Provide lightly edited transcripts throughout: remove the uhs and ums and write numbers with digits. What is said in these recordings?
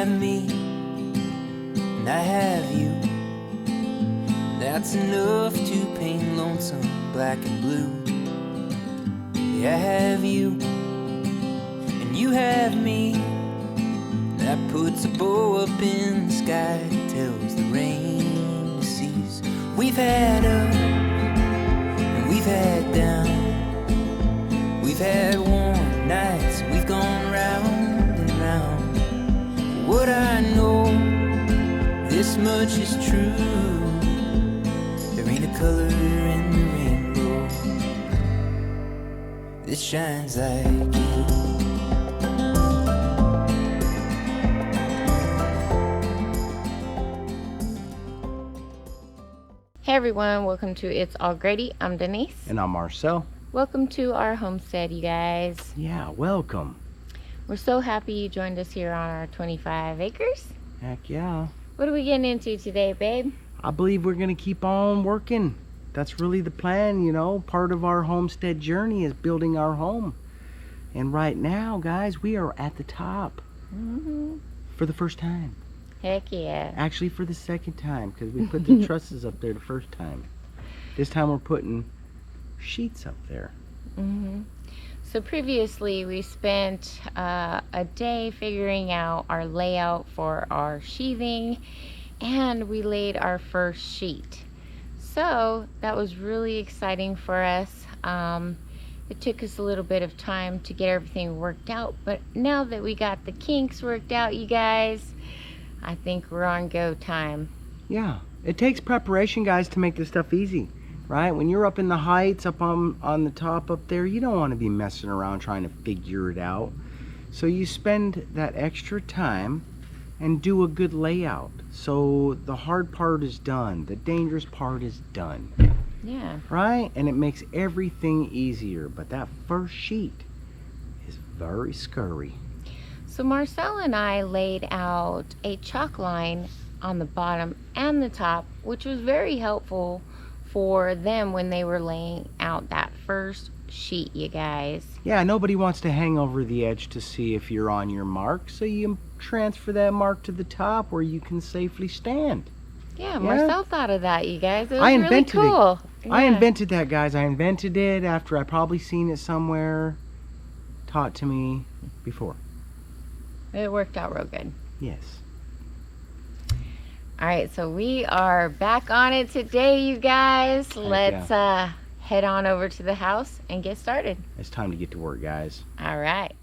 have me, and I have you. That's enough to paint lonesome black and blue. Yeah, I have you, and you have me. That puts a bow up in the sky, tells the rain to cease. We've had up, and we've had down. We've had warm nights, we've gone round and round. What I know, this much is true. There ain't a color in the rainbow that shines like you. Hey everyone, welcome to It's All Grady. I'm Denise. And I'm Marcel. Welcome to our homestead, you guys. Yeah, welcome. We're so happy you joined us here on our 25 acres. Heck yeah. What are we getting into today, babe? I believe we're going to keep on working. That's really the plan, you know. Part of our homestead journey is building our home. And right now, guys, we are at the top. For the first time. Heck yeah. Actually, for the second time, because we put the trusses up there the first time. This time we're putting sheets up there. So previously we spent a day figuring out our layout for our sheathing, and we laid our first sheet. So that was really exciting for us. It took us a little bit of time to get everything worked out, but now that we got the kinks worked out, you guys, I think we're on go time. Yeah, it takes preparation, guys, to make this stuff easy, right? When you're up in the heights, up on the top up there, you don't want to be messing around trying to figure it out. So you spend that extra time and do a good layout. So the hard part is done. The dangerous part is done. Yeah. Right? And it makes everything easier. But that first sheet is very scary. So Marcel and I laid out a chalk line on the bottom and the top, which was very helpful for them when they were laying out that first sheet, you guys. Yeah, nobody wants to hang over the edge to see if you're on your mark, so you transfer that mark to the top where you can safely stand. Yeah, Marcel thought of that, you guys. It was I invented really cool. it. I invented that, guys. I invented it after I probably seen it somewhere taught to me before. It worked out real good. Yes. All right, so we are back on it today, you guys. Let's head on over to the house and get started. It's time to get to work, guys. All right.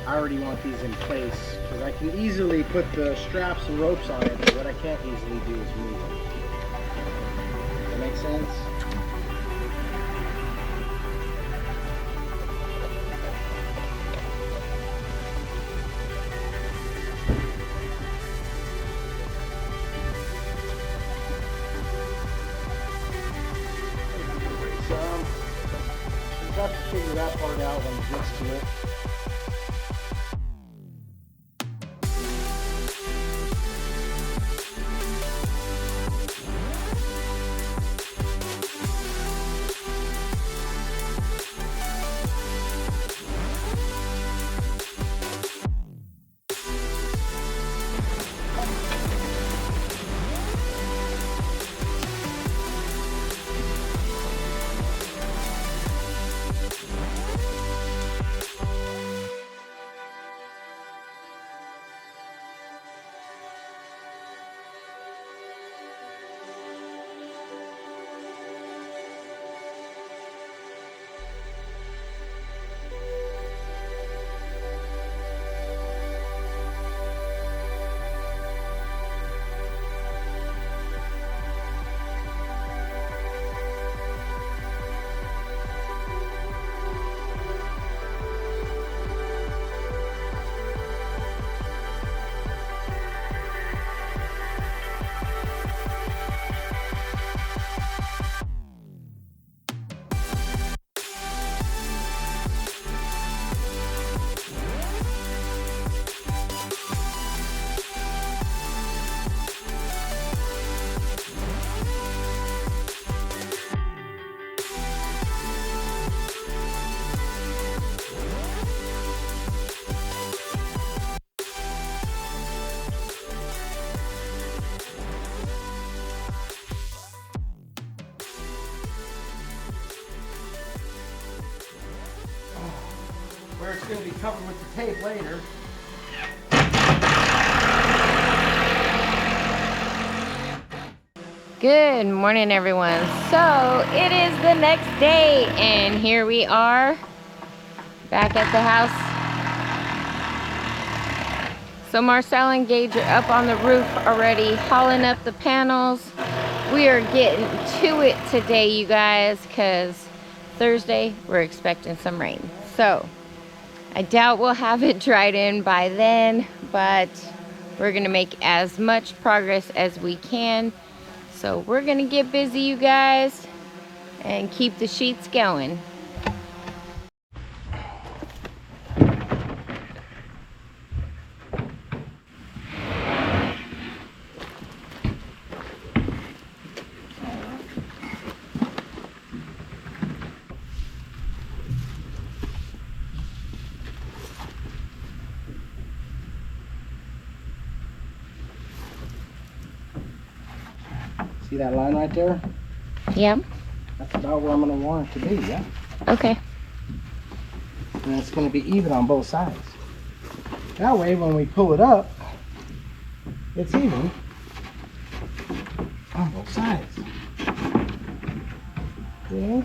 I already want these in place because I can easily put the straps and ropes on it, but what I can't easily do is move them. Does that make sense? We'll have to figure that part out when it gets to it. going to be covered with the tape later. Good morning, everyone. So it is the next day, and here we are back at the house. So Marcel and Gage are up on the roof already hauling up the panels. We are getting to it today, you guys, because Thursday we're expecting some rain. So I doubt we'll have it dried in by then, but we're gonna make as much progress as we can. So we're gonna get busy, you guys, and keep the sheets going. See that line right there? Yeah. That's about where I'm going to want it to be, yeah? Okay. And it's going to be even on both sides. That way, when we pull it up, it's even on both sides. Yeah.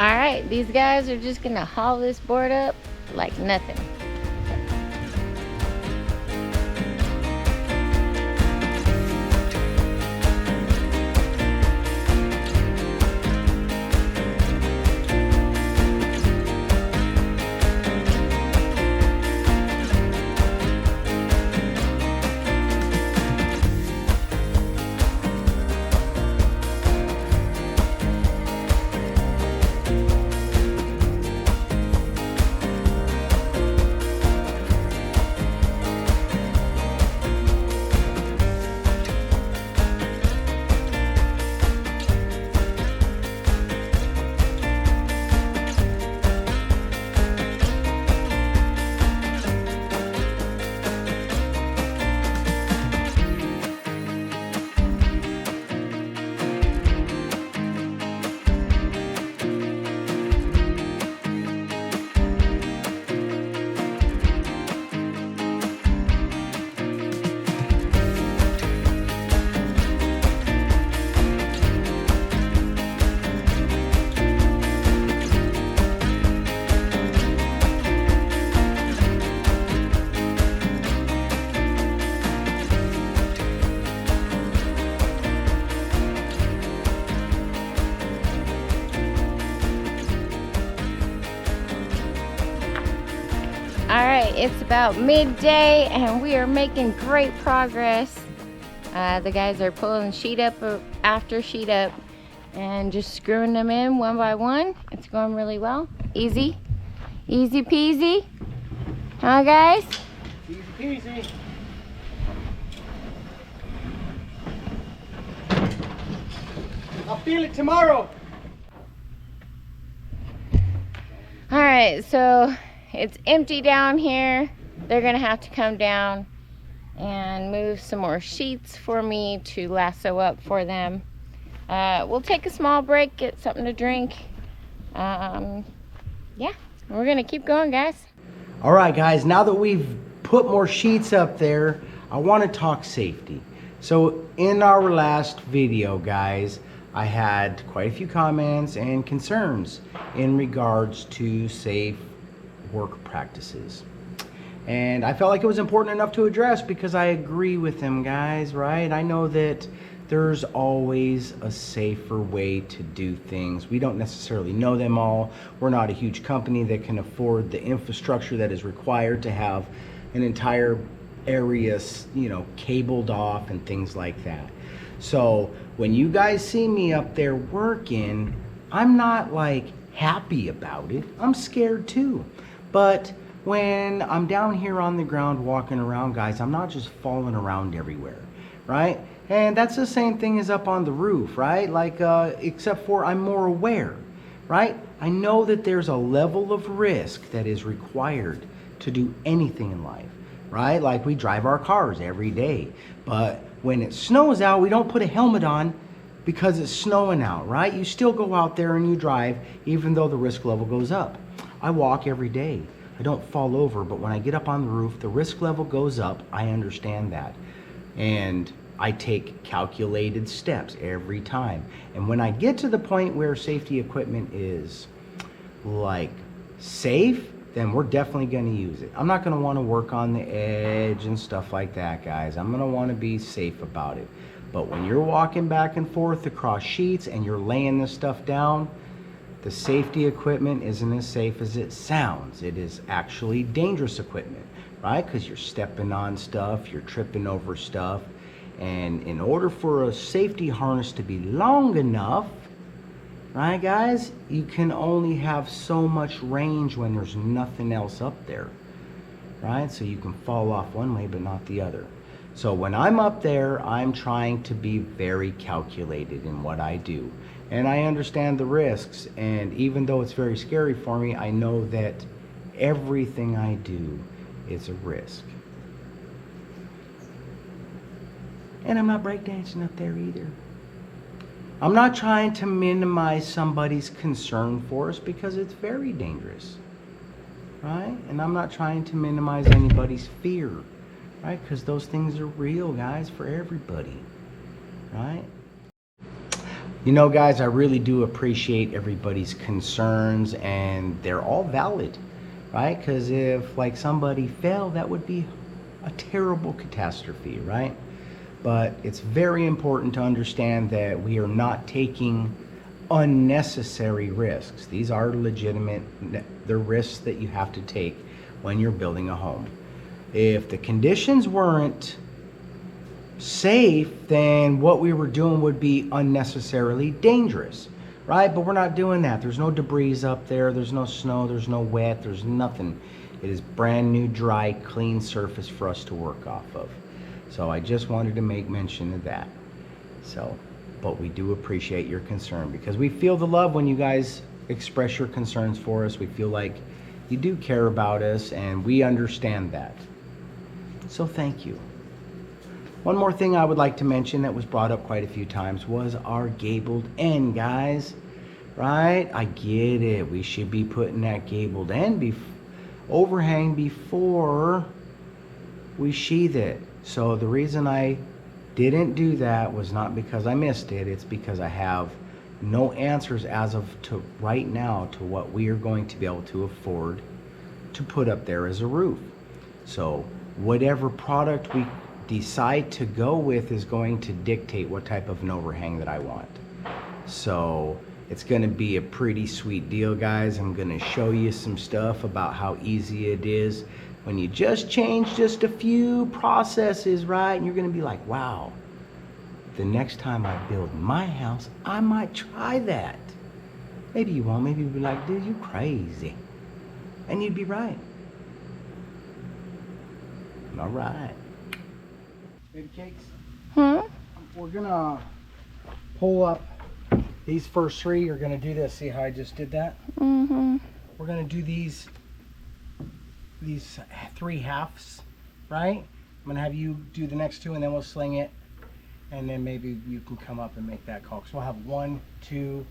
Alright, these guys are just gonna haul this board up like nothing. Alright, it's about midday and we are making great progress. The guys are pulling sheet up after sheet up and just screwing them in one by one. It's going really well. Easy. Easy peasy. Huh, guys? Easy peasy. I'll feel it tomorrow. Alright, so it's empty down here. They're gonna have to come down and move some more sheets for me to lasso up for them. We'll take a small break, get something to drink. Yeah, we're gonna keep going, guys. All right, guys, now that we've put more sheets up there, I want to talk safety. So in our last video, guys, I had quite a few comments and concerns in regards to safe work practices. And I felt like it was important enough to address because I agree with them, guys, right? I know that there's always a safer way to do things. We don't necessarily know them all. We're not a huge company that can afford the infrastructure that is required to have an entire area, you know, cabled off and things like that. So when you guys see me up there working, I'm not like happy about it. I'm scared too. But when I'm down here on the ground walking around, guys, I'm not just falling around everywhere, right? And that's the same thing as up on the roof, right? Like, except for I'm more aware, right? I know that there's a level of risk that is required to do anything in life, right? Like we drive our cars every day, but when it snows out, we don't put a helmet on because it's snowing out, right? You still go out there and you drive even though the risk level goes up. I walk every day. I don't fall over, but when I get up on the roof, the risk level goes up. I understand that. And I take calculated steps every time. And when I get to the point where safety equipment is like safe, then we're definitely going to use it. I'm not going to want to work on the edge and stuff like that, guys. I'm going to want to be safe about it. But when you're walking back and forth across sheets and you're laying this stuff down, the safety equipment isn't as safe as it sounds. It is actually dangerous equipment, right? Because you're stepping on stuff, you're tripping over stuff. And in order for a safety harness to be long enough, right, guys, you can only have so much range when there's nothing else up there, right? So you can fall off one way but not the other. So when I'm up there, I'm trying to be very calculated in what I do. And I understand the risks, and even though it's very scary for me, I know that everything I do is a risk. And I'm not breakdancing up there either. I'm not trying to minimize somebody's concern for us because it's very dangerous, right? And I'm not trying to minimize anybody's fear, right? Because those things are real, guys, for everybody, right? You know, guys, I really do appreciate everybody's concerns, and they're all valid, right? Because if like somebody fell, that would be a terrible catastrophe, right? But it's very important to understand that we are not taking unnecessary risks. These are legitimate, the risks that you have to take when you're building a home. If the conditions weren't safe, then what we were doing would be unnecessarily dangerous, right? But we're not doing that. There's no debris up there, there's no snow, there's no wet, there's nothing. It is brand new, dry, clean surface for us to work off of. So I just wanted to make mention of that. So, but we do appreciate your concern, because we feel the love when you guys express your concerns for us. We feel like you do care about us, and we understand that. So thank you. One more thing I would like to mention that was brought up quite a few times was our gabled end, guys. Right? I get it. We should be putting that gabled end overhang before we sheath it. So the reason I didn't do that was not because I missed it. It's because I have no answers as of to right now to what we are going to be able to afford to put up there as a roof. So whatever product we decide to go with is going to dictate what type of an overhang that I want. So it's going to be a pretty sweet deal, guys. I'm going to show you some stuff about how easy it is when you just change just a few processes, right? And you're going to be like, wow, the next time I build my house, I might try that. Maybe you won't. Maybe you'll be like, dude, you crazy. And you'd be right. All right. Baby cakes. We're gonna pull up these first three. You're gonna do this. See how I just did that? We're gonna do these three halves, right? I'm gonna have you do the next two, and then we'll sling it, and then maybe you can come up and make that call. So we'll have 1, 2.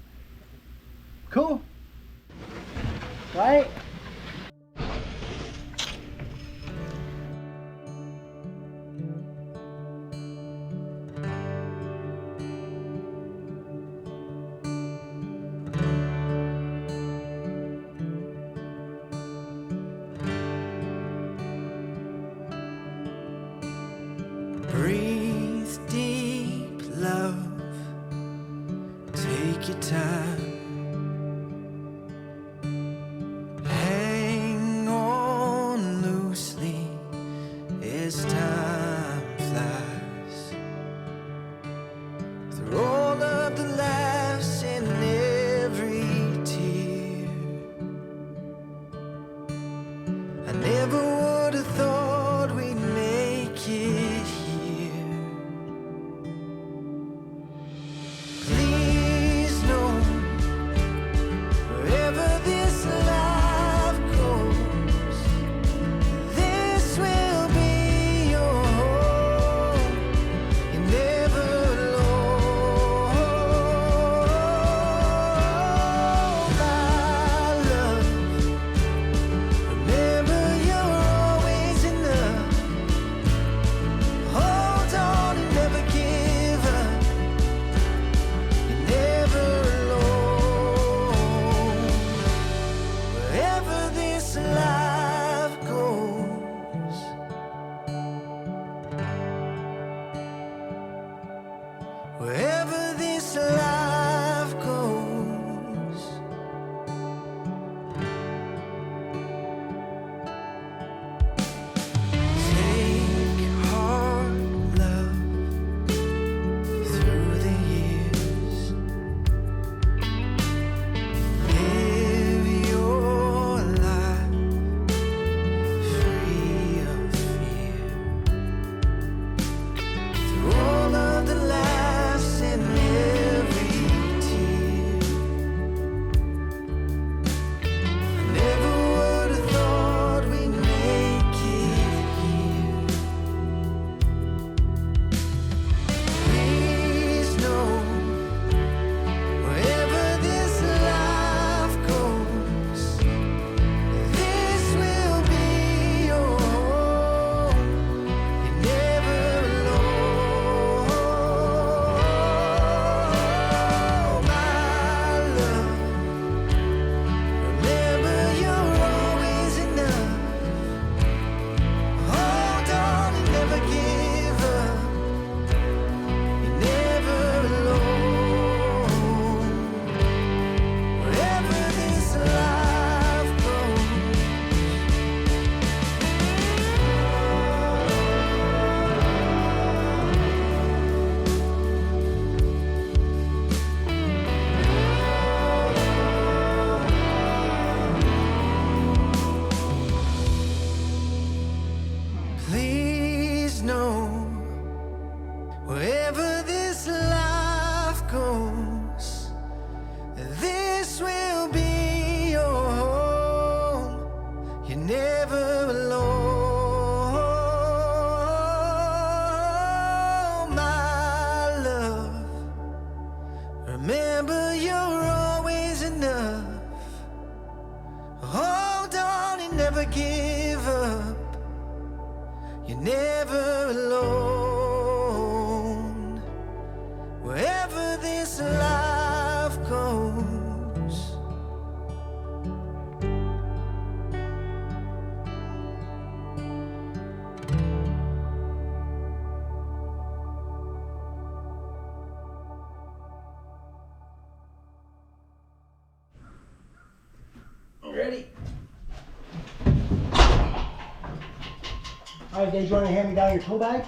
Cool, right? Breathe deep, love. Take your time. Hang on loosely as time flies. Through all of the laughs and every tear, I never would have thought we'd make it here. Please know Remember, you're always enough. Hold on and never give up. You're never alone. Wherever this life goes. Ready? All right, Gage, you want to hand me down your tool bag?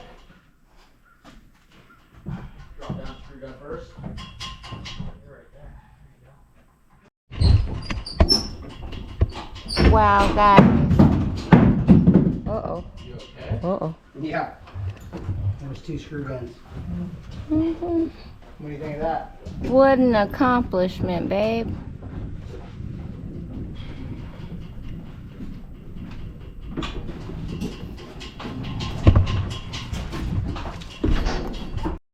Drop down, screwed up first. Right there. Wow, guys. Uh-oh. You okay? Uh-oh. Yeah. There's 2 screw guns. What do you think of that? What an accomplishment, babe.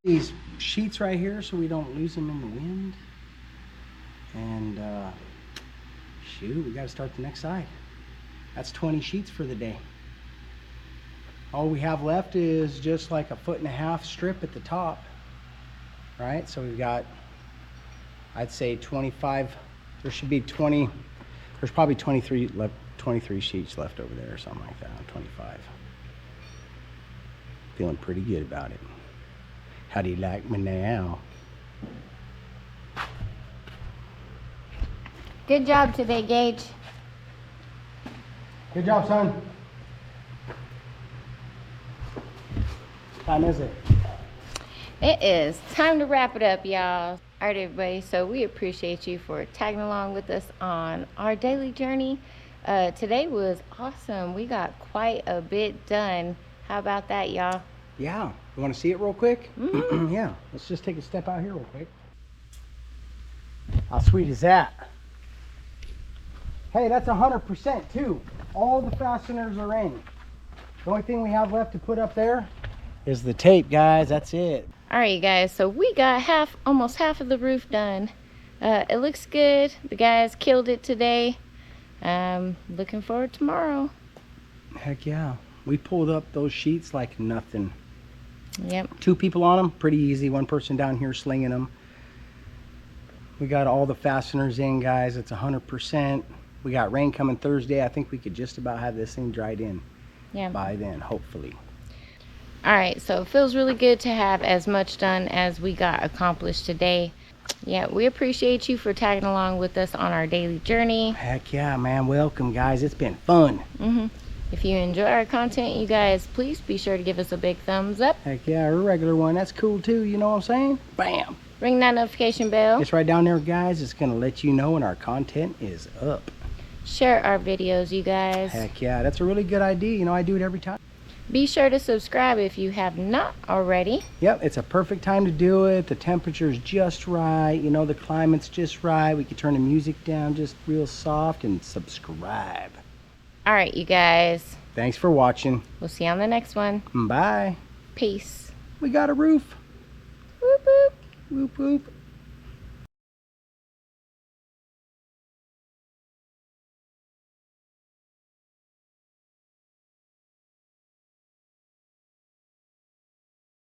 These sheets right here so we don't lose them in the wind. And shoot, we got to start the next side. That's 20 sheets for the day. All we have left is just like a 1.5 foot strip at the top, right? So we've got, I'd say 25, there should be 20, there's probably 23 sheets left over there or something like that, 25. Feeling pretty good about it. How do you like me now? Good job today, Gage. Good job, son. What time is it? It is time to wrap it up, y'all. All right, everybody, so we appreciate you for tagging along with us on our daily journey. Today was awesome. We got quite a bit done. How about that, y'all? Yeah. You want to see it real quick? Mm-hmm. Yeah. Let's just take a step out here real quick. How sweet is that? Hey, that's 100% too. All the fasteners are in. The only thing we have left to put up there is the tape, guys. That's it. All right, you guys, so we got almost half of the roof done. It looks good. The guys killed it today. Looking forward to tomorrow. Heck yeah. We pulled up those sheets like nothing. Yep. 2 people on them, pretty easy. 1 person down here slinging them. We got all the fasteners in, guys. It's 100%. We got rain coming Thursday. I think we could just about have this thing dried in by then, hopefully. All right, so it feels really good to have as much done as we got accomplished today. Yeah, we appreciate you for tagging along with us on our daily journey. Heck yeah, man. Welcome, guys. It's been fun. If you enjoy our content, you guys, please be sure to give us a big thumbs up. Heck yeah, a regular one. That's cool too, you know what I'm saying? Bam! Ring that notification bell. It's right down there, guys. It's going to let you know when our content is up. Share our videos, you guys. Heck yeah, that's a really good idea. You know, I do it every time. Be sure to subscribe if you have not already. Yep, it's a perfect time to do it. The temperature's just right. You know, the climate's just right. We can turn the music down just real soft and subscribe. All right, you guys. Thanks for watching. We'll see you on the next one. Bye. Peace. We got a roof. Whoop, whoop. Whoop, whoop.